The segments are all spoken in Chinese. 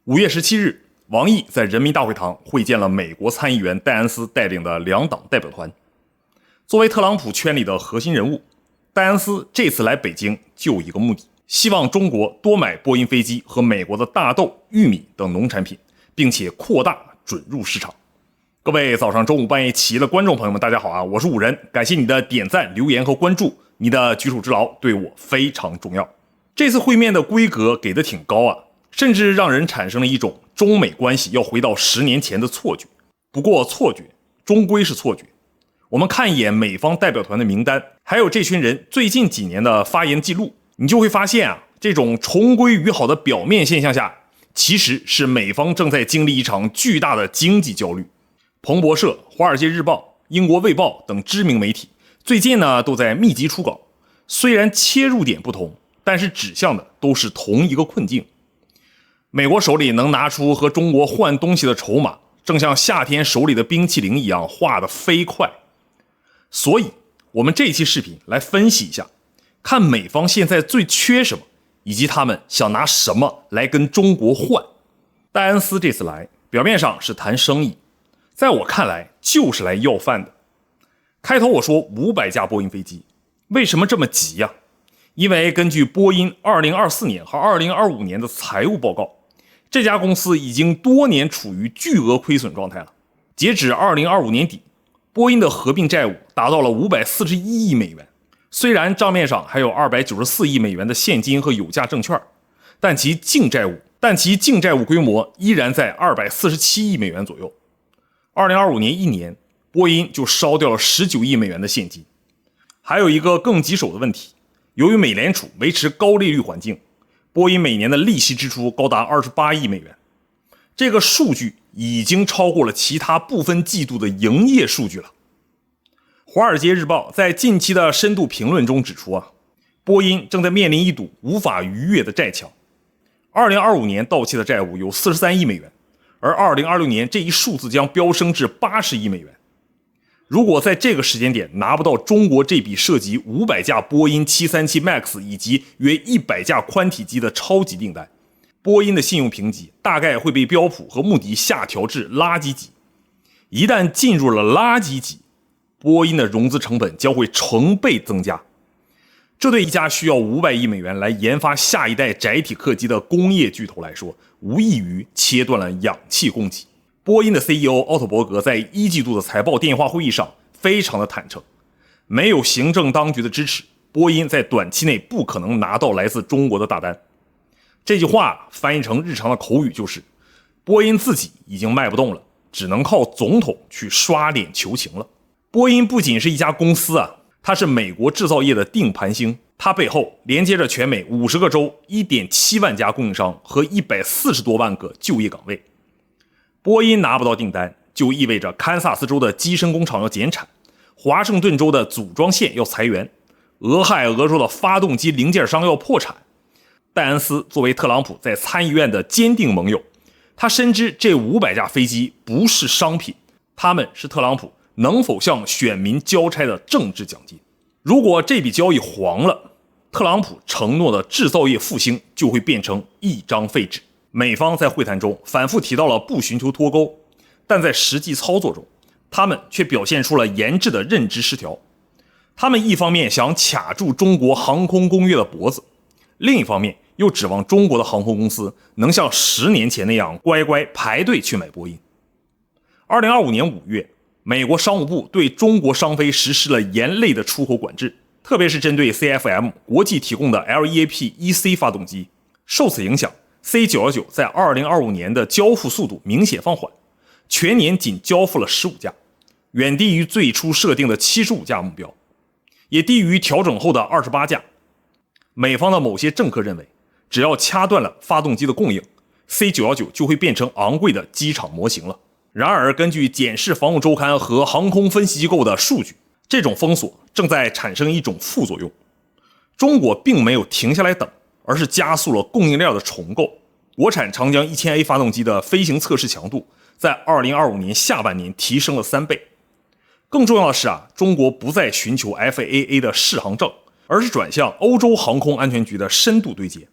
5月17日，王毅在人民大会堂会见了美国参议员戴安斯带领的两党代表团。作为特朗普圈里的核心人物，戴安斯这次来北京就一个目的，希望中国多买波音飞机和美国的大豆、玉米等农产品，并且扩大准入市场。各位早上、中午、半夜起的观众朋友们，大家好啊！我是五人，感谢你的点赞、留言和关注，你的举手之劳对我非常重要。这次会面的规格给的挺高啊，甚至让人产生了一种中美关系要回到10年前的错觉。不过错觉终归是错觉。我们看一眼美方代表团的名单，还有这群人最近几年的发言记录，你就会发现啊，这种重归于好的表面现象下，其实是美方正在经历一场巨大的经济焦虑。彭博社、华尔街日报、英国卫报等知名媒体最近呢都在密集出稿，虽然切入点不同，但是指向的都是同一个困境。美国手里能拿出和中国换东西的筹码，正像夏天手里的冰淇淋一样化得飞快。所以我们这期视频来分析一下，看美方现在最缺什么，以及他们想拿什么来跟中国换。戴安斯这次来，表面上是谈生意，在我看来就是来要饭的。开头我说500架波音飞机，为什么这么急呀？因为根据波音2024年和2025年的财务报告，这家公司已经多年处于巨额亏损状态了。截止2025年底，波音的合并债务达到了541亿美元。虽然账面上还有294亿美元的现金和有价证券，但其净债务规模依然在247亿美元左右。2025年一年，波音就烧掉了19亿美元的现金。还有一个更棘手的问题，由于美联储维持高利率环境，波音每年的利息支出高达28亿美元。这个数据已经超过了其他部分季度的营业数据了。华尔街日报在近期的深度评论中指出啊，波音正在面临一堵无法逾越的债墙。2025年到期的债务有43亿美元，而2026年这一数字将飙升至80亿美元。如果在这个时间点拿不到中国这笔涉及500架波音737 MAX 以及约100架宽体机的超级订单，波音的信用评级大概会被标普和穆迪下调至垃圾级。一旦进入了垃圾级，波音的融资成本将会成倍增加。这对一家需要500亿美元来研发下一代载体客机的工业巨头来说，无异于切断了氧气供给。波音的 CEO 奥特伯格在1季度的财报电话会议上非常的坦诚，没有行政当局的支持，波音在短期内不可能拿到来自中国的大单。这句话翻译成日常的口语就是，波音自己已经卖不动了，只能靠总统去刷脸求情了。波音不仅是一家公司啊，它是美国制造业的定盘星，它背后连接着全美50个州 1.7 万家供应商和140多万个就业岗位。波音拿不到订单，就意味着堪萨斯州的机身工厂要减产，华盛顿州的组装线要裁员，俄亥俄州的发动机零件商要破产。戴安斯作为特朗普在参议院的坚定盟友，他深知这500架飞机不是商品，他们是特朗普能否向选民交差的政治奖金。如果这笔交易黄了，特朗普承诺的制造业复兴就会变成一张废纸。美方在会谈中反复提到了不寻求脱钩，但在实际操作中，他们却表现出了严重的认知失调。他们一方面想卡住中国航空工业的脖子，另一方面又指望中国的航空公司能像10年前那样乖乖排队去买波音。2025年5月，美国商务部对中国商飞实施了严厉的出口管制，特别是针对 CFM 国际提供的 LEAP EC 发动机。受此影响， C919 在2025年的交付速度明显放缓，全年仅交付了15架，远低于最初设定的75架目标，也低于调整后的28架。美方的某些政客认为，只要掐断了发动机的供应， C919 就会变成昂贵的机场模型了。然而，根据检视防务周刊和航空分析机构的数据，这种封锁正在产生一种副作用。中国并没有停下来等，而是加速了供应链的重构。国产长江 1000A 发动机的飞行测试强度在2025年下半年提升了3倍。更重要的是中国不再寻求 FAA 的适航证，而是转向欧洲航空安全局的深度对接。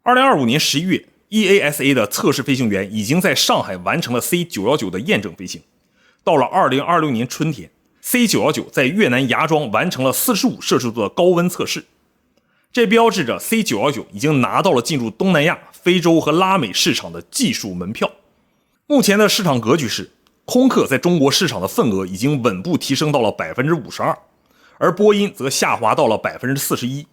2025年11月， EASA 的测试飞行员已经在上海完成了 C919 的验证飞行。到了2026年春天， C919 在越南芽庄完成了45摄氏度的高温测试，这标志着 C919 已经拿到了进入东南亚、非洲和拉美市场的技术门票。目前的市场格局是，空客在中国市场的份额已经稳步提升到了 52%， 而波音则下滑到了 41%。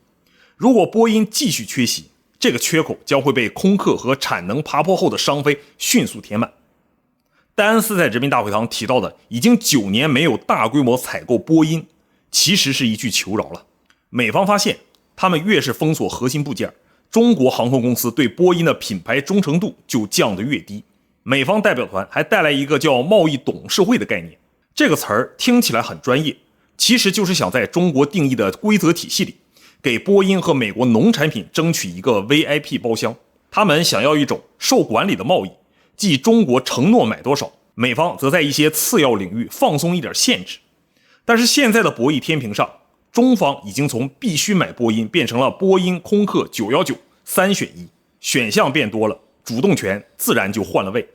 如果波音继续缺席，这个缺口将会被空客和产能爬坡后的商飞迅速填满。戴安斯在人民大会堂提到的已经9年没有大规模采购波音，其实是一句求饶了。美方发现，他们越是封锁核心部件，中国航空公司对波音的品牌忠诚度就降得越低。美方代表团还带来一个叫贸易董事会的概念，这个词儿听起来很专业，其实就是想在中国定义的规则体系里，给波音和美国农产品争取一个 VIP 包厢。他们想要一种受管理的贸易，即中国承诺买多少，美方则在一些次要领域放松一点限制。但是现在的博弈天平上，中方已经从必须买波音变成了波音、空客、919三选一，选项变多了，主动权自然就换了位。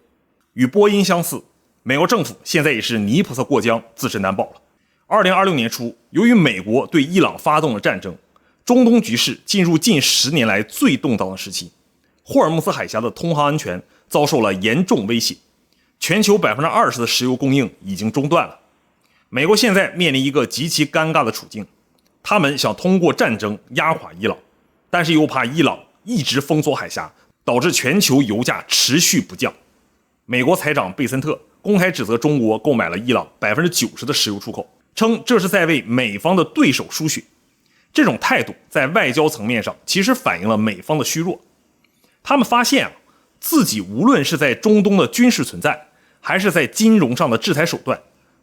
与波音相似，美国政府现在也是泥菩萨过江，自身难保了。2026年初，由于美国对伊朗发动了战争，中东局势进入近10年来最动荡的时期，霍尔木兹海峡的通航安全遭受了严重威胁，全球 20% 的石油供应已经中断了。美国现在面临一个极其尴尬的处境，他们想通过战争压垮伊朗，但是又怕伊朗一直封锁海峡，导致全球油价持续不降。美国财长贝森特公开指责中国购买了伊朗 90% 的石油出口，称这是在为美方的对手输血。这种态度在外交层面上其实反映了美方的虚弱。他们发现自己无论是在中东的军事存在，还是在金融上的制裁手段，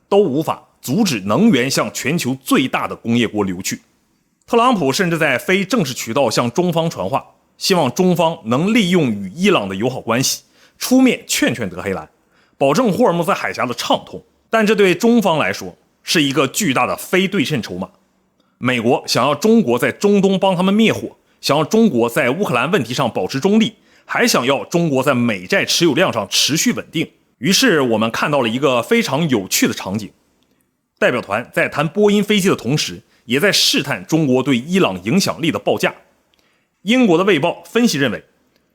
都无法阻止能源向全球最大的工业国流去。特朗普甚至在非正式渠道向中方传话，希望中方能利用与伊朗的友好关系，出面劝劝德黑兰，保证霍尔木兹海峡的畅通。但这对中方来说是一个巨大的非对称筹码。美国想要中国在中东帮他们灭火，想要中国在乌克兰问题上保持中立，还想要中国在美债持有量上持续稳定。于是我们看到了一个非常有趣的场景，代表团在谈波音飞机的同时，也在试探中国对伊朗影响力的报价。英国的《卫报》分析认为，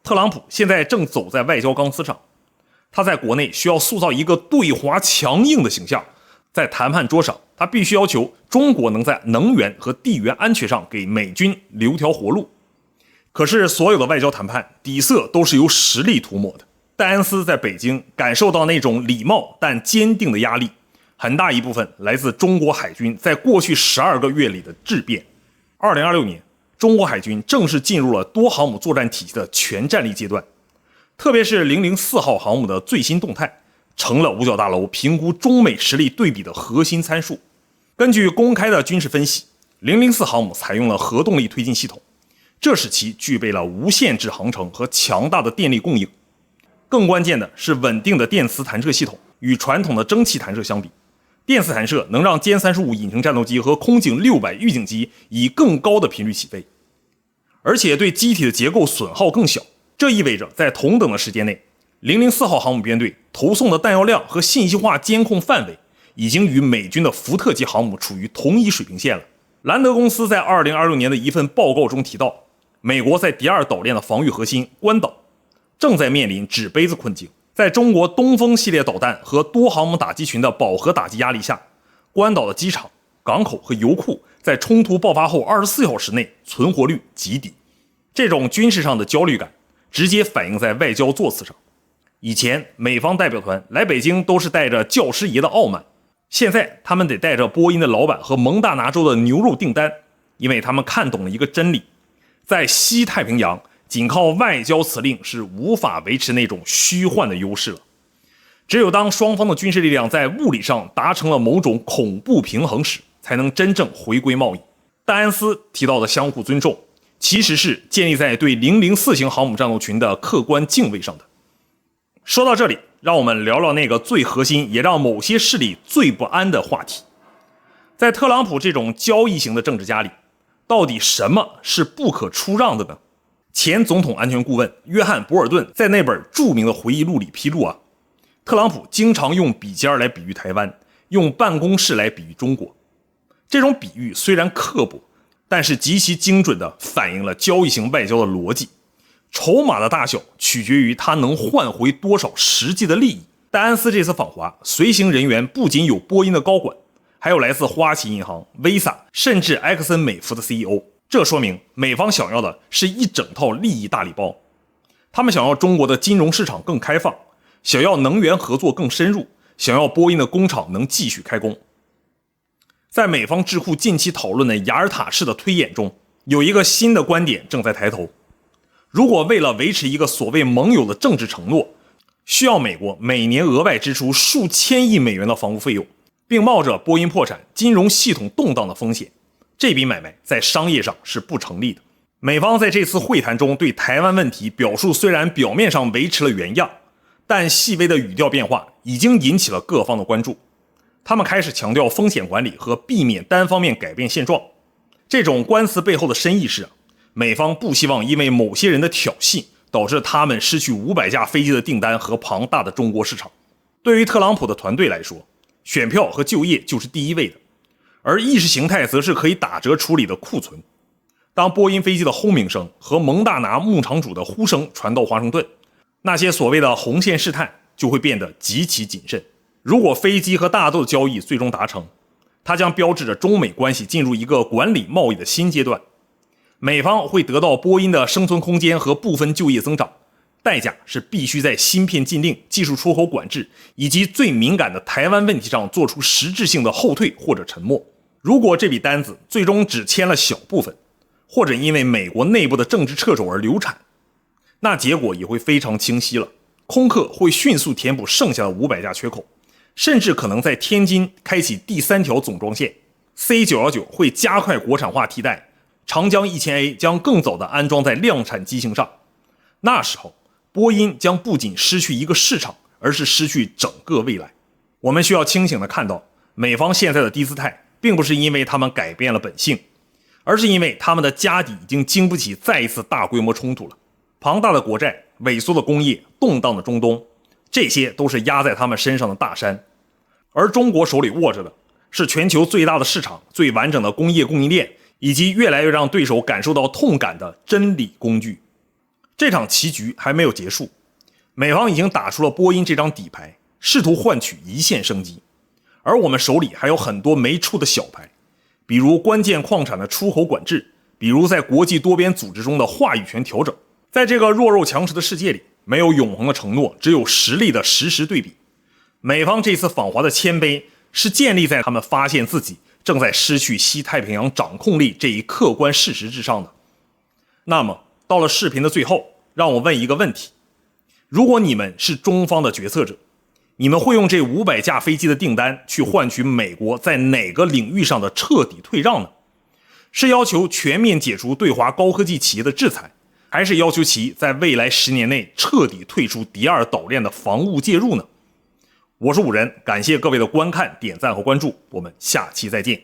特朗普现在正走在外交钢丝上，他在国内需要塑造一个对华强硬的形象，在谈判桌上，他必须要求中国能在能源和地缘安全上给美军留条活路。可是所有的外交谈判底色都是由实力涂抹的。戴安斯在北京感受到那种礼貌但坚定的压力，很大一部分来自中国海军在过去12个月里的质变。2026年，中国海军正式进入了多航母作战体系的全战力阶段，特别是004号航母的最新动态，成了五角大楼评估中美实力对比的核心参数。根据公开的军事分析，004航母采用了核动力推进系统，这使其具备了无限制航程和强大的电力供应。更关键的是稳定的电磁弹射系统，与传统的蒸汽弹射相比，电磁弹射能让歼35引擎战斗机和空警600预警机以更高的频率起飞，而且对机体的结构损耗更小。这意味着在同等的时间内，004号航母编队投送的弹药量和信息化监控范围已经与美军的福特级航母处于同一水平线了。兰德公司在2026年的一份报告中提到，美国在第2岛链的防御核心关岛正在面临纸杯子困境。在中国东风系列导弹和多航母打击群的饱和打击压力下，关岛的机场、港口和油库在冲突爆发后24小时内存活率极低。这种军事上的焦虑感直接反映在外交座次上。以前美方代表团来北京都是带着教师爷的傲慢，现在他们得带着波音的老板和蒙大拿州的牛肉订单，因为他们看懂了一个真理，在西太平洋仅靠外交辞令是无法维持那种虚幻的优势了。只有当双方的军事力量在物理上达成了某种恐怖平衡时，才能真正回归贸易。戴安斯提到的相互尊重，其实是建立在对004型航母战斗群的客观敬畏上的。说到这里，让我们聊聊那个最核心也让某些势力最不安的话题。在特朗普这种交易型的政治家里，到底什么是不可出让的呢？前总统安全顾问约翰·博尔顿在那本著名的回忆录里披露特朗普经常用笔尖来比喻台湾，用办公室来比喻中国。这种比喻虽然刻薄，但是极其精准地反映了交易型外交的逻辑。筹码的大小取决于它能换回多少实际的利益。戴安斯这次访华，随行人员不仅有波音的高管，还有来自花旗银行、Visa 甚至埃克森美孚的 CEO。这说明美方想要的是一整套利益大礼包。他们想要中国的金融市场更开放，想要能源合作更深入，想要波音的工厂能继续开工。在美方智库近期讨论的雅尔塔式的推演中，有一个新的观点正在抬头。如果为了维持一个所谓盟友的政治承诺，需要美国每年额外支出数千亿美元的防务费用，并冒着波音破产、金融系统动荡的风险，这笔买卖在商业上是不成立的。美方在这次会谈中对台湾问题表述虽然表面上维持了原样，但细微的语调变化已经引起了各方的关注。他们开始强调风险管理和避免单方面改变现状。这种官词背后的深意是，美方不希望因为某些人的挑衅导致他们失去500架飞机的订单和庞大的中国市场。对于特朗普的团队来说，选票和就业就是第一位的，而意识形态则是可以打折处理的库存。当波音飞机的轰鸣声和蒙大拿牧场主的呼声传到华盛顿，那些所谓的红线试探就会变得极其谨慎。如果飞机和大豆的交易最终达成，它将标志着中美关系进入一个管理贸易的新阶段。美方会得到波音的生存空间和部分就业增长，代价是必须在芯片禁令、技术出口管制以及最敏感的台湾问题上做出实质性的后退或者沉默。如果这笔单子最终只签了小部分，或者因为美国内部的政治掣肘而流产，那结果也会非常清晰了。空客会迅速填补剩下的500架缺口，甚至可能在天津开启第3条总装线。C919 会加快国产化替代，长江 1000A 将更早地安装在量产机型上。那时候，波音将不仅失去一个市场，而是失去整个未来。我们需要清醒地看到，美方现在的低姿态，并不是因为他们改变了本性，而是因为他们的家底已经经不起再一次大规模冲突了。庞大的国债、萎缩的工业、动荡的中东，这些都是压在他们身上的大山。而中国手里握着的是全球最大的市场、最完整的工业供应链，以及越来越让对手感受到痛感的真理工具。这场棋局还没有结束，美方已经打出了波音这张底牌，试图换取一线生机。而我们手里还有很多没出的小牌，比如关键矿产的出口管制，比如在国际多边组织中的话语权调整。在这个弱肉强食的世界里，没有永恒的承诺，只有实力的实时对比。美方这次访华的谦卑，是建立在他们发现自己正在失去西太平洋掌控力这一客观事实之上的。那么，到了视频的最后，让我问一个问题：如果你们是中方的决策者，你们会用这500架飞机的订单去换取美国在哪个领域上的彻底退让呢？是要求全面解除对华高科技企业的制裁，还是要求其在未来10年内彻底退出第二岛链的防务介入呢？我是五人，感谢各位的观看、点赞和关注，我们下期再见。